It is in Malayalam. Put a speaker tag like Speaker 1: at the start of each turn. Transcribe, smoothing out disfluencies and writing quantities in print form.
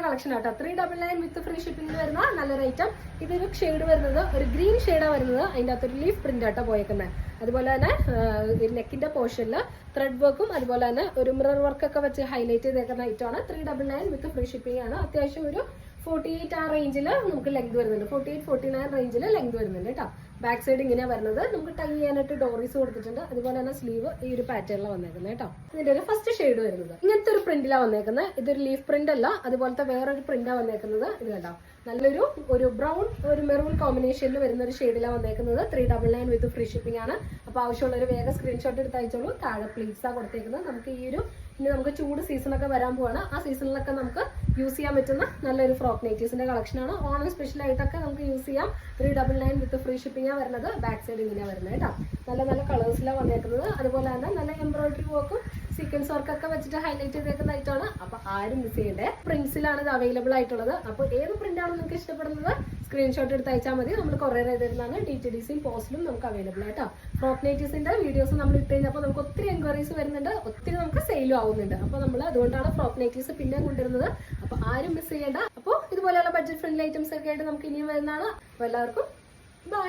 Speaker 1: കളക്ഷൻ ആട്ടോ. 399 വിത്ത് ഫ്രീ ഷിപ്പിംഗ് വരുന്ന നല്ലൊരു ഐറ്റം. ഇതൊരു ഷെയ്ഡ് വരുന്നത് ഒരു ഗ്രീൻ ഷെയ്ഡാണ് വരുന്നത്. അതിൻ്റെ അകത്തൊരു ലീഫ് പ്രിന്റ് ആട്ടോ പോയേക്കുന്നത്. അതുപോലെ തന്നെ നെക്കിന്റെ പോർഷനിൽ ത്രെഡ് വർക്കും അതുപോലെ തന്നെ ഒരു മിറർ വർക്കൊക്കെ വെച്ച് ഹൈലൈറ്റ് ചെയ്തേക്കുന്ന ഐറ്റമാണ്. 399 വിത്ത് ഫ്രീ ഷിപ്പിംഗ് ആണ്. അത്യാവശ്യം ഒരു 48 ആ റേഞ്ചിൽ നമുക്ക് ലെങ്ത് വരുന്നുണ്ട്. 48-49 റേഞ്ചിൽ ലെങ്ത് വരുന്നുണ്ട് കേട്ടോ. ബാക്ക് സൈഡ് ഇങ്ങനെയാണ് വരുന്നത്. നമുക്ക് ടൈ ചെയ്യാനായിട്ട് ഡോറീസ് കൊടുത്തിട്ടുണ്ട്. അതുപോലെ തന്നെ സ്ലീവ് ഈ ഒരു പാറ്റേണിലാണ് വന്നേക്കുന്നത് കേട്ടോ. ഇതിന്റെ ഒരു ഫസ്റ്റ് ഷെയ്ഡ് വരുന്നത് ഇങ്ങനത്തെ ഒരു പ്രിന്റിലാണ് വന്നേക്കുന്നത്. ഇതൊരു ലീഫ് പ്രിന്റ് അല്ല, അതുപോലത്തെ വേറൊരു പ്രിന്റാണ് വന്നേക്കുന്നത്. ഇത് കേട്ടോ, നല്ലൊരു ബ്രൗൺ ഒരു മെറൂൺ കോമ്പിനേഷനിൽ വരുന്ന ഒരു ഷെയ്ഡിലാണ് വന്നേക്കുന്നത്. 399 വിത്ത് ഫ്രീ ഷിപ്പിംഗ് ആണ്. അപ്പോൾ ആവശ്യമുള്ളൊരു വേഗം സ്ക്രീൻഷോട്ട് എടുത്ത് അയച്ചോളൂ. താഴെ പ്ലീറ്റ്സാണ് കൊടുത്തേക്കുന്നത്. നമുക്ക് ഇനി നമുക്ക് ചൂട് സീസണൊക്കെ വരാൻ പോവാണ്. ആ സീസണിലൊക്കെ നമുക്ക് യൂസ് ചെയ്യാൻ പറ്റുന്ന നല്ലൊരു ഫ്രോക്ക് നൈറ്റീസിന്റെ കളക്ഷനാണ്. ഓണം സ്പെഷ്യൽ ആയിട്ടൊക്കെ നമുക്ക് യൂസ് ചെയ്യാം. 399 വിത്ത് ഫ്രീ ഷിപ്പിംഗ് ആണ് വരുന്നത്. ബാക്ക് സൈഡ് ഇങ്ങനെയാണ് വരുന്നത് കേട്ടോ. നല്ല നല്ല കളേഴ്സിലാണ് വന്നേക്കുന്നത്. അതുപോലെ തന്നെ നല്ല എംബ്രോയിഡറി വർക്കും സീക്വൻസ് വർക്കൊക്കെ വെച്ചിട്ട് ഹൈലൈറ്റ് ചെയ്തേക്കുന്ന ഐറ്റമാണ്. അപ്പൊ ആരും മിസ് ചെയ്യണ്ടേ. പ്രിന്റ്സിലാണ് ഇത് അവൈലബിൾ ആയിട്ടുള്ളത്. അപ്പോൾ ഏത് പ്രിന്റാണ് നിങ്ങൾക്ക് ഇഷ്ടപ്പെടുന്നത് സ്ക്രീൻഷോട്ട് എടുത്ത് അയച്ചാൽ മതി. നമ്മൾ കൊറിയർ ചെയ്തിരുന്നതാണ്. DTDCയും പോസ്റ്റിലും നമുക്ക് അവൈലബിൾ ആയിട്ടോ. ഫ്രോക്ക് നൈറ്റീസിന്റെ വീഡിയോസ് നമ്മൾ ഇട്ട് കഴിഞ്ഞപ്പോൾ നമുക്ക് ഒത്തിരി എൻക്വയറീസ് വരുന്നുണ്ട്, ഒത്തിരി നമുക്ക് സെയിലും ആവുന്നുണ്ട്. അപ്പോൾ നമ്മൾ അതുകൊണ്ടാണ് ഫ്രോക്ക് നൈറ്റീസ് പിന്നെ കൊണ്ടുവരുന്നത്. അപ്പോൾ ആരും മിസ് ചെയ്യേണ്ട. അപ്പോൾ ഇതുപോലെയുള്ള ബഡ്ജറ്റ് ഫ്രണ്ട്ലി ഐറ്റംസ് ഒക്കെ ആയിട്ട് നമുക്ക് ഇനിയും വരുന്നതാണ്. അപ്പോൾ എല്ലാവർക്കും ബൈ.